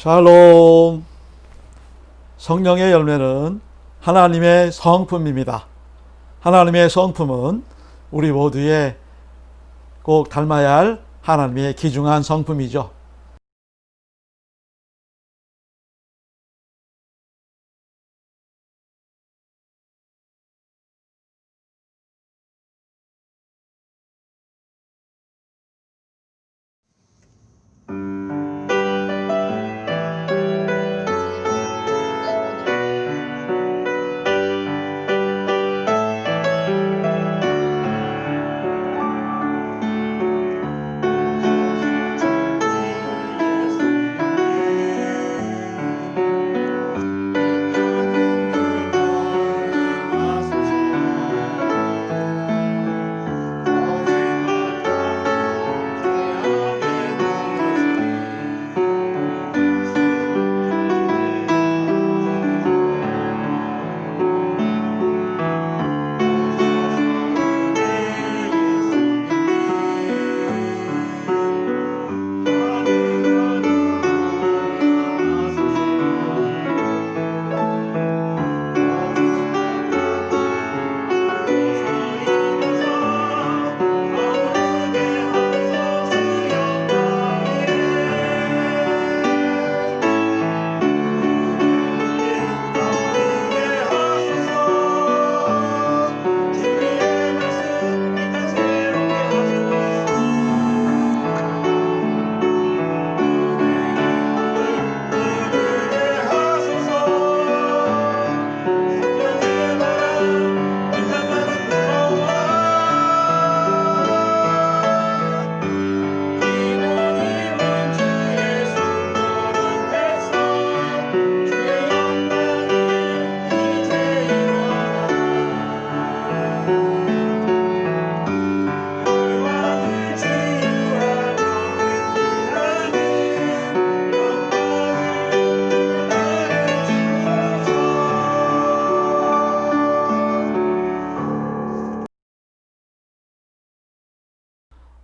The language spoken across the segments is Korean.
샬롬. 성령의 열매는 하나님의 성품입니다. 하나님의 성품은 우리 모두의 꼭 닮아야 할 하나님의 귀중한 성품이죠.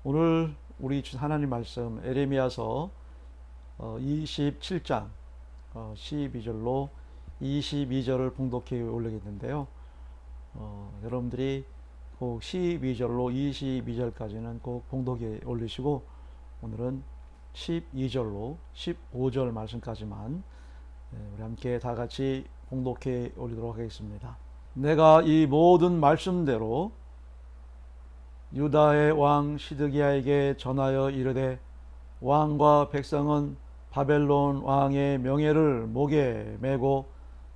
오늘 우리 하나님 말씀 에레미야서 27장 12절로 22절을 봉독해 올리겠는데요. 여러분들이 꼭 12절로 22절까지는 꼭 봉독해 올리시고 오늘은 12절로 15절 말씀까지만 우리 함께 다 같이 봉독해 올리도록 하겠습니다. 내가 이 모든 말씀대로 유다의 왕 시드기야에게 전하여 이르되 왕과 백성은 바벨론 왕의 명예를 목에 메고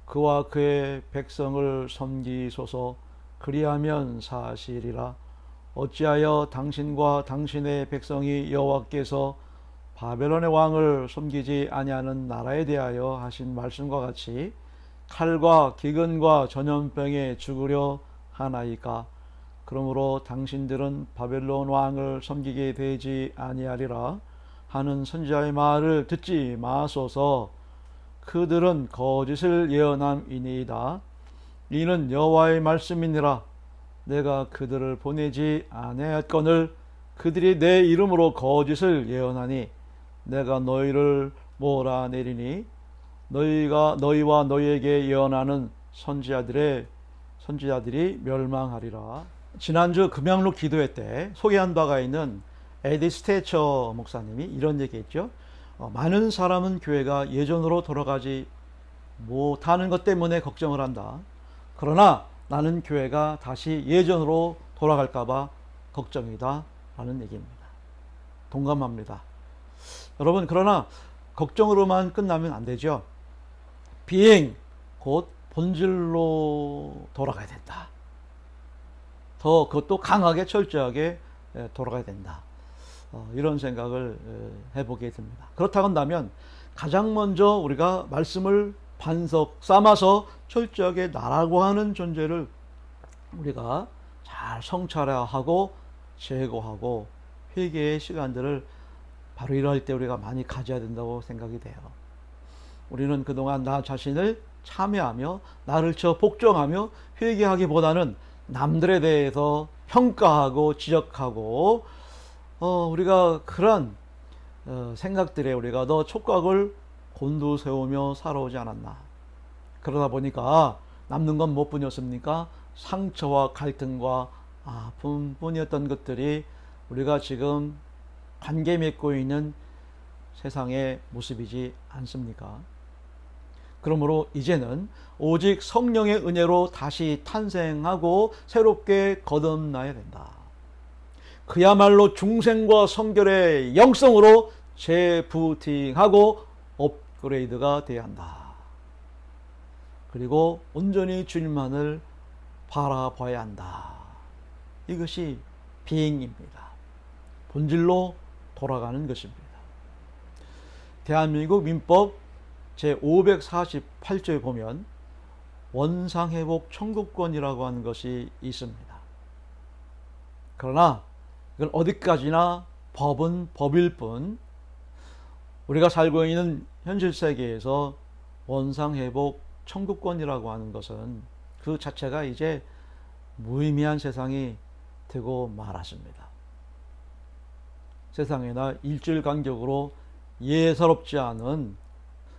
그와 그의 백성을 섬기소서. 그리하면 사실이라. 어찌하여 당신과 당신의 백성이 여호와께서 바벨론의 왕을 섬기지 아니하는 나라에 대하여 하신 말씀과 같이 칼과 기근과 전염병에 죽으려 하나이까. 그러므로 당신들은 바벨론 왕을 섬기게 되지 아니하리라 하는 선지자의 말을 듣지 마소서. 그들은 거짓을 예언함이니이다. 이는 여호와의 말씀이니라. 내가 그들을 보내지 아니하였거늘 그들이 내 이름으로 거짓을 예언하니 내가 너희를 몰아내리니 너희와 너희에게 예언하는 선지자들이 멸망하리라. 지난주 금양록 기도회 때 소개한 바가 있는 에디 스테처 목사님이 이런 얘기했죠. 많은 사람은 교회가 예전으로 돌아가지 못하는 것 때문에 걱정을 한다. 그러나 나는 교회가 다시 예전으로 돌아갈까봐 걱정이다 라는 얘기입니다. 동감합니다. 여러분, 그러나 걱정으로만 끝나면 안 되죠. 비행 곧 본질로 돌아가야 된다. 더 그것도 강하게 철저하게 돌아가야 된다. 이런 생각을 해보게 됩니다. 그렇다고 한다면 가장 먼저 우리가 말씀을 반석 삼아서 철저하게 나라고 하는 존재를 우리가 잘 성찰하고 제거하고 회개의 시간들을 바로 이럴 때 우리가 많이 가져야 된다고 생각이 돼요. 우리는 그동안 나 자신을 참여하며 나를 복종하며 회개하기보다는 남들에 대해서 평가하고 지적하고 우리가 그런 생각들에 우리가 더 촉각을 곤두세우며 살아오지 않았나. 그러다 보니까 남는 건 무엇뿐이었습니까? 상처와 갈등과 아픔뿐이었던 것들이 우리가 지금 관계 맺고 있는 세상의 모습이지 않습니까? 그러므로 이제는 오직 성령의 은혜로 다시 탄생하고 새롭게 거듭나야 된다. 그야말로 중생과 성결의 영성으로 재부팅하고 업그레이드가 되어야 한다. 그리고 온전히 주님만을 바라봐야 한다. 이것이 비행입니다. 본질로 돌아가는 것입니다. 대한민국 민법 제548조에 보면 원상회복 청구권이라고 하는 것이 있습니다. 그러나 이건 어디까지나 법은 법일 뿐 우리가 살고 있는 현실 세계에서 원상회복 청구권이라고 하는 것은 그 자체가 이제 무의미한 세상이 되고 말았습니다. 세상에나 일주일 간격으로 예사롭지 않은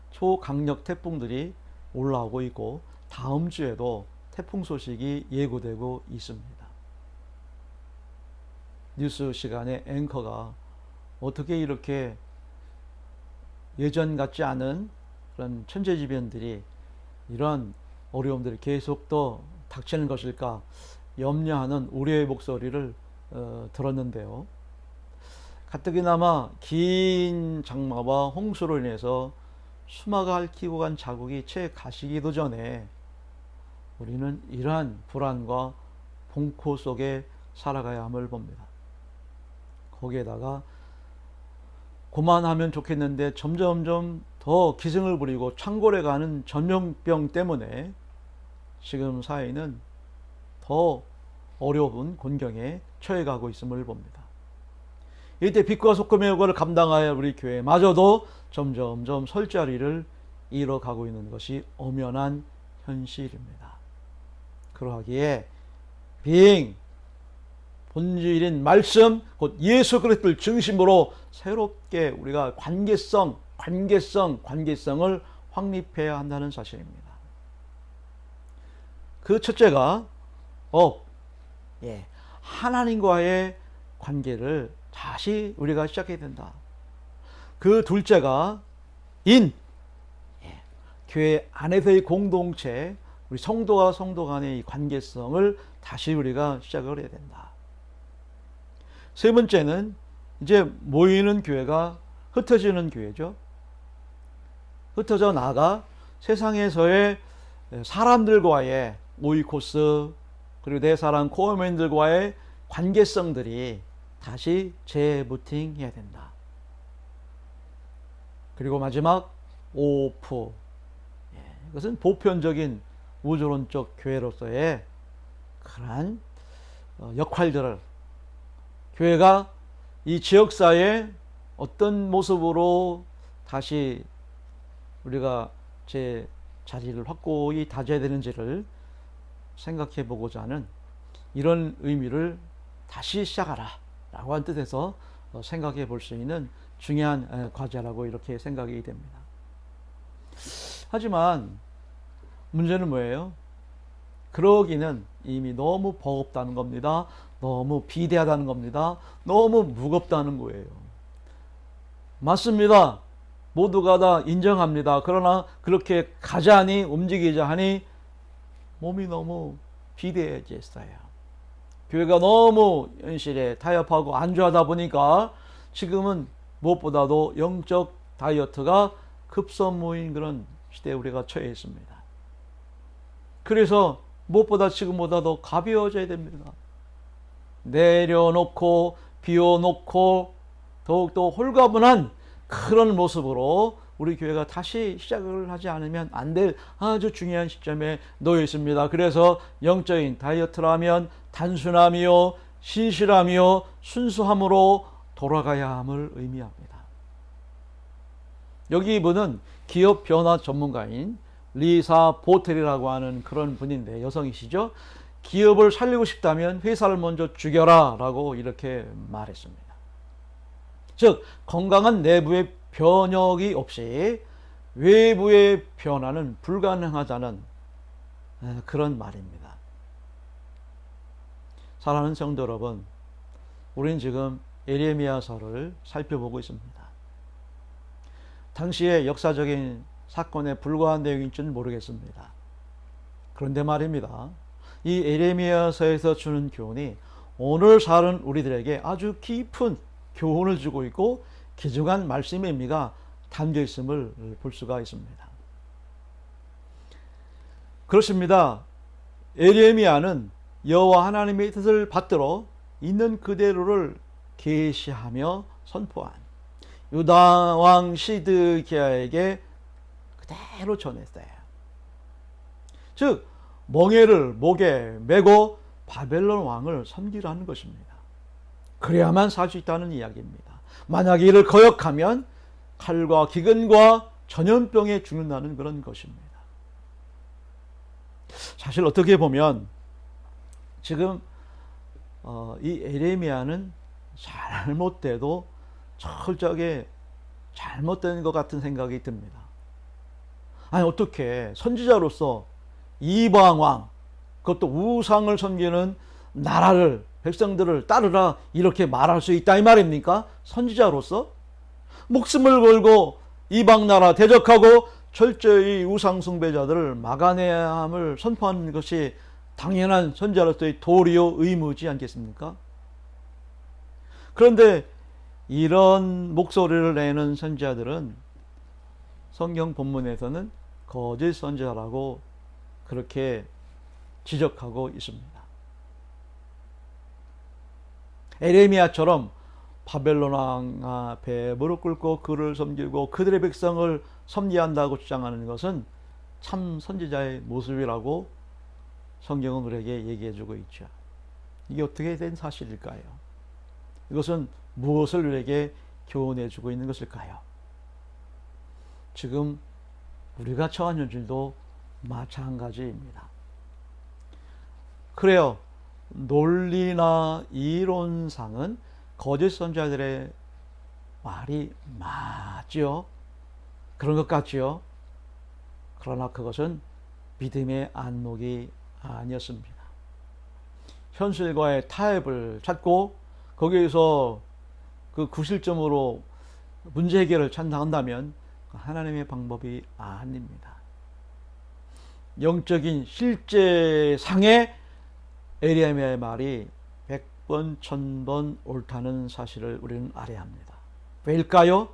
초강력 태풍들이 올라오고 있고 다음 주에도 태풍 소식이 예고되고 있습니다. 뉴스 시간에 앵커가 어떻게 이렇게 예전 같지 않은 그런 천재지변들이 이런 어려움들이 계속 또 닥치는 것일까 염려하는 우려의 목소리를 들었는데요. 가뜩이나마 긴 장마와 홍수로 인해서 수마가 핥히고 간 자국이 채 가시기도 전에 우리는 이러한 불안과 봉코 속에 살아가야 함을 봅니다. 거기에다가 그만하면 좋겠는데 점점점 더 기승을 부리고 창궐해 가는 전염병 때문에 지금 사회는 더 어려운 곤경에 처해가고 있음을 봅니다. 이때 빛과 소금의 요구를 감당하여 우리 교회마저도 점점점 설 자리를 잃어가고 있는 것이 엄연한 현실입니다. 그러하기에 비행 본질인 말씀 곧 예수 그리스도를 중심으로 새롭게 우리가 관계성을 확립해야 한다는 사실입니다. 그 첫째가 하나님과의 관계를 다시 우리가 시작해야 된다. 그 둘째가 교회 안에서의 공동체, 우리 성도와 성도 간의 이 관계성을 다시 우리가 시작을 해야 된다. 세 번째는 이제 모이는 교회가 흩어지는 교회죠. 흩어져 나가 세상에서의 사람들과의 오이코스 그리고 내 사랑 코어맨들과의 관계성들이 다시 재부팅해야 된다. 그리고 마지막 오프. 이것은 보편적인 우주론적 교회로서의 그러한 역할들을 교회가 이 지역사회에 어떤 모습으로 다시 우리가 제 자리를 확고히 다져야 되는지를 생각해 보고자 하는 이런 의미를 다시 시작하라 라고 한 뜻에서 생각해 볼 수 있는 중요한 과제라고 이렇게 생각이 됩니다. 하지만 문제는 뭐예요? 그러기는 이미 너무 버겁다는 겁니다. 너무 비대하다는 겁니다. 너무 무겁다는 거예요. 맞습니다. 모두가 다 인정합니다. 그러나 그렇게 가자니 움직이자 하니 몸이 너무 비대해졌어요. 교회가 너무 현실에 타협하고 안주하다 보니까 지금은 무엇보다도 영적 다이어트가 급선무인 그런 시대에 우리가 처해 있습니다. 그래서 무엇보다 지금보다 더 가벼워져야 됩니다. 내려놓고 비워놓고 더욱더 홀가분한 그런 모습으로 우리 교회가 다시 시작을 하지 않으면 안 될 아주 중요한 시점에 놓여 있습니다. 그래서 영적인 다이어트라면 단순함이요 신실함이요 순수함으로 돌아가야 함을 의미합니다. 여기 이분은 기업 변화 전문가인 리사 보텔이라고 하는 그런 분인데 여성이시죠. 기업을 살리고 싶다면 회사를 먼저 죽여라 라고 이렇게 말했습니다. 즉 건강한 내부의 변혁이 없이 외부의 변화는 불가능하다는 그런 말입니다. 사랑하는 성도 여러분, 우리는 지금 예레미야서를 살펴보고 있습니다. 당시의 역사적인 사건에 불과한 내용인지는 모르겠습니다. 그런데 말입니다. 이 예레미야서에서 주는 교훈이 오늘 사는 우리들에게 아주 깊은 교훈을 주고 있고 귀중한 말씀의 의미가 담겨 있음을 볼 수가 있습니다. 그렇습니다. 예레미야는 여호와 하나님의 뜻을 받들어 있는 그대로를 계시하며 선포한 유다 왕 시드기야에게 그대로 전했어요. 즉 멍에를 목에 메고 바벨론 왕을 섬기라는 것입니다. 그래야만 살 수 있다는 이야기입니다. 만약 이를 거역하면 칼과 기근과 전염병에 죽는다는 그런 것입니다. 사실 어떻게 보면 지금 이 예레미야는 잘못돼도 철저하게 잘못된 것 같은 생각이 듭니다. 아니 어떻게 선지자로서 이방왕, 그것도 우상을 섬기는 나라를, 백성들을 따르라 이렇게 말할 수 있다 이 말입니까? 선지자로서 목숨을 걸고 이방 나라 대적하고 철저히 우상 숭배자들을 막아내야 함을 선포하는 것이 당연한 선지자로서의 도리요 의무지 않겠습니까? 그런데 이런 목소리를 내는 선지자들은 성경 본문에서는 거짓 선지자라고 그렇게 지적하고 있습니다. 에레미야처럼 바벨론 왕 앞에 무릎 꿇고 그를 섬기고 그들의 백성을 섭리한다고 주장하는 것은 참 선지자의 모습이라고 성경은 우리에게 얘기해주고 있죠. 이게 어떻게 된 사실일까요? 이것은 무엇을 우리에게 교훈해주고 있는 것일까요? 지금 우리가 처한 현실도 마찬가지입니다. 그래요. 논리나 이론상은 거짓 선지자들의 말이 맞죠. 그런 것 같죠. 그러나 그것은 믿음의 안목이 아니었습니다. 현실과의 타협을 찾고 거기에서 그 구실점으로 문제 해결을 찾는다면 하나님의 방법이 아닙니다. 영적인 실제상의 예레미야의 말이 100번, 1000번 옳다는 사실을 우리는 알아야 합니다. 왜일까요?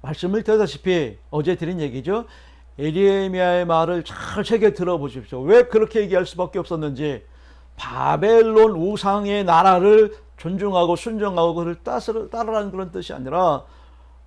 말씀을 드렸다시피 어제 드린 얘기죠. 예레미야의 말을 잘 새겨 들어보십시오. 왜 그렇게 얘기할 수밖에 없었는지. 바벨론 우상의 나라를 존중하고 순종하고 그를 따르라는 그런 뜻이 아니라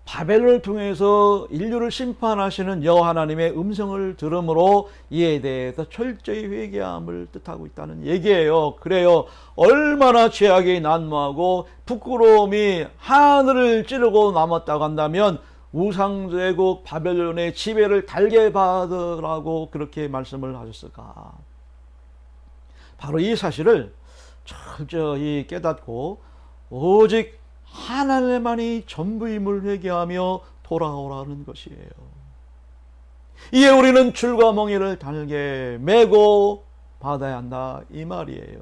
바벨론을 통해서 인류를 심판하시는 여호와 하나님의 음성을 들음으로 이에 대해서 철저히 회개함을 뜻하고 있다는 얘기예요. 그래요. 얼마나 죄악이 난무하고 부끄러움이 하늘을 찌르고 남았다고 한다면 우상제국 바벨론의 지배를 달게 받으라고 그렇게 말씀을 하셨을까. 바로 이 사실을 철저히 깨닫고 오직 하나님만이 전부임을 회개하며 돌아오라는 것이에요. 이에 우리는 줄과 멍에를 달게 메고 받아야 한다 이 말이에요.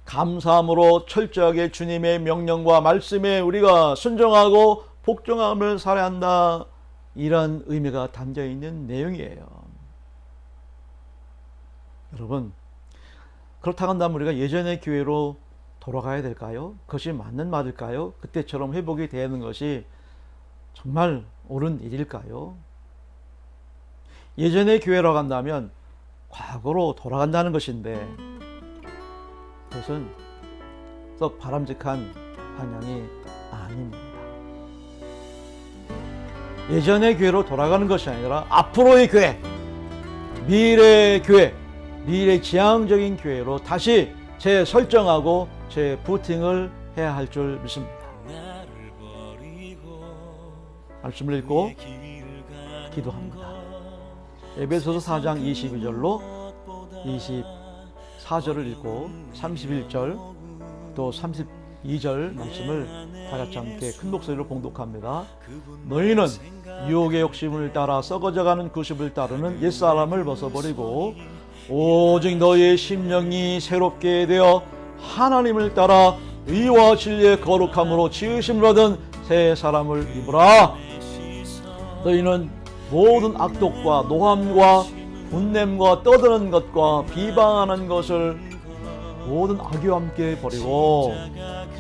감사함으로 철저하게 주님의 명령과 말씀에 우리가 순종하고 복종함을 살아야 한다 이런 의미가 담겨 있는 내용이에요. 여러분 그렇다고 한다면 우리가 예전의 교회로 돌아가야 될까요? 그것이 맞는 말일까요? 그때처럼 회복이 되는 것이 정말 옳은 일일까요? 예전의 교회로 간다면 과거로 돌아간다는 것인데 그것은 썩 바람직한 방향이 아닙니다. 예전의 교회로 돌아가는 것이 아니라 앞으로의 교회, 미래의 교회, 미래 지향적인 교회로 다시 재설정하고 재부팅을 해야 할 줄 믿습니다. 말씀을 읽고 기도합니다. 에베소서 4장 22절로 24절을 읽고 31절 또 2절 말씀을 다 같이 함께 큰 목소리로 봉독합니다. 너희는 유혹의 욕심을 따라 썩어져가는 그 습을 따르는 옛사람을 벗어버리고 오직 너희의 심령이 새롭게 되어 하나님을 따라 의와 진리의 거룩함으로 지으심을 얻은 새 사람을 입으라. 너희는 모든 악독과 노함과 분냄과 떠드는 것과 비방하는 것을 모든 악의와 함께 버리고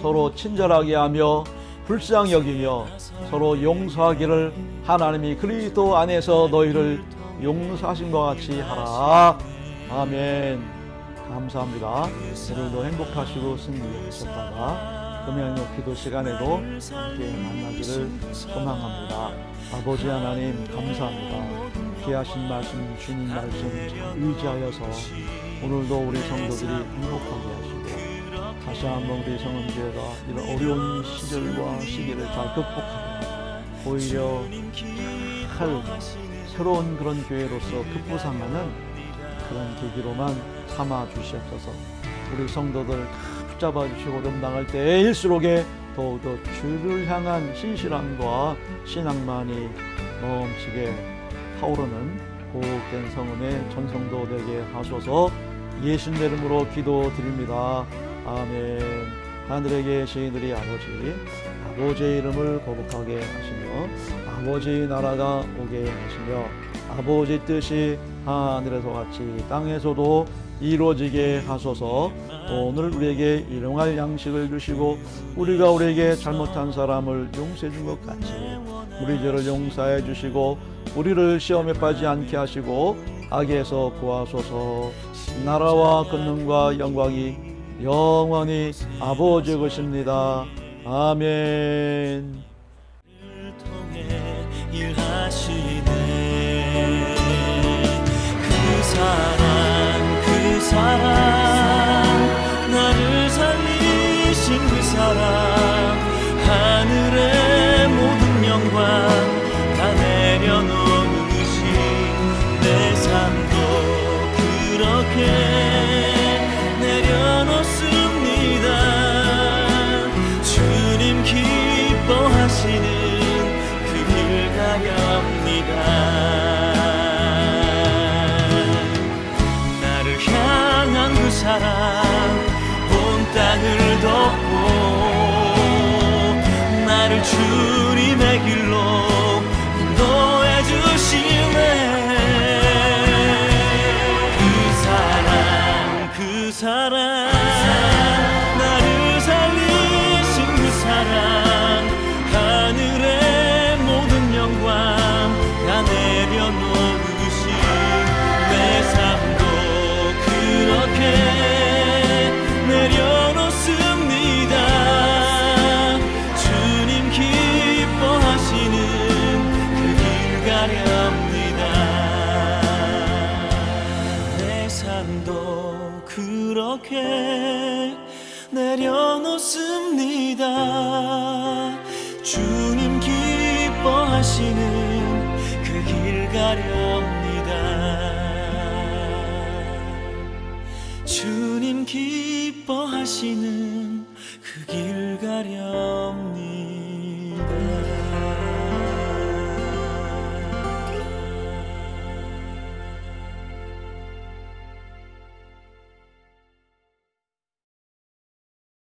서로 친절하게 하며 불쌍히 여기며 서로 용서하기를 하나님이 그리스도 안에서 너희를 용서하신 것 같이 하라. 아멘. 감사합니다. 오늘도 행복하시고 승리하셨다가 금요일 기도 시간에도 함께 만나기를 소망합니다. 아버지 하나님 감사합니다. 귀하신 말씀 주님 말씀 잘 의지하여서 오늘도 우리 성도들이 행복하게 하시고 다시 한번 우리 성은교회가 이런 어려운 시절과 시기를 잘 극복하고 오히려 잘 새로운 그런 교회로서 급부상하는 그런 계기로만 삼아 주시옵소서. 우리 성도들 다 붙잡아 주시고 어려움 때일수록에 더욱더 주를 향한 신실함과 신앙만이 넘치게 타오르는 복된 성은의 전성도 되게 하소서. 예수님 이름으로 기도드립니다. 아멘. 하늘에 계신 우리 아버지의 이름을 거룩하게 하시며 아버지의 나라가 오게 하시며 아버지 뜻이 하늘에서 같이 땅에서도 이루어지게 하소서. 오늘 우리에게 일용할 양식을 주시고 우리가 우리에게 잘못한 사람을 용서해 준 것 같이 우리 죄를 용서해 주시고 우리를 시험에 빠지지 않게 하시고 악에서 구하소서. 나라와 권능과 영광이 영원히 아버지 것입니다. 아멘. 그 사랑 나를 살리신 그 사랑 하늘의 모든 영광 다 내려놓으신 내 삶도 그렇게 내려놓습니다. 주님 기뻐하시는 그 길 가렵니다. 그 사랑 온 땅을 덮고 나를 주님의 길로 인도해 주시네. 그 사랑 나를 살리신 그 사랑 하늘의 모든 영광 다 내려놓으신 내 삶도 그렇게 내려놓습니다. 주님 기뻐하시는 그 길 가렵니다. 내 삶도 그렇게 내려놓습니다. 주님 기뻐하시는 그 길 가렵니다. 주님 기뻐하시는 그 길 가렵니다.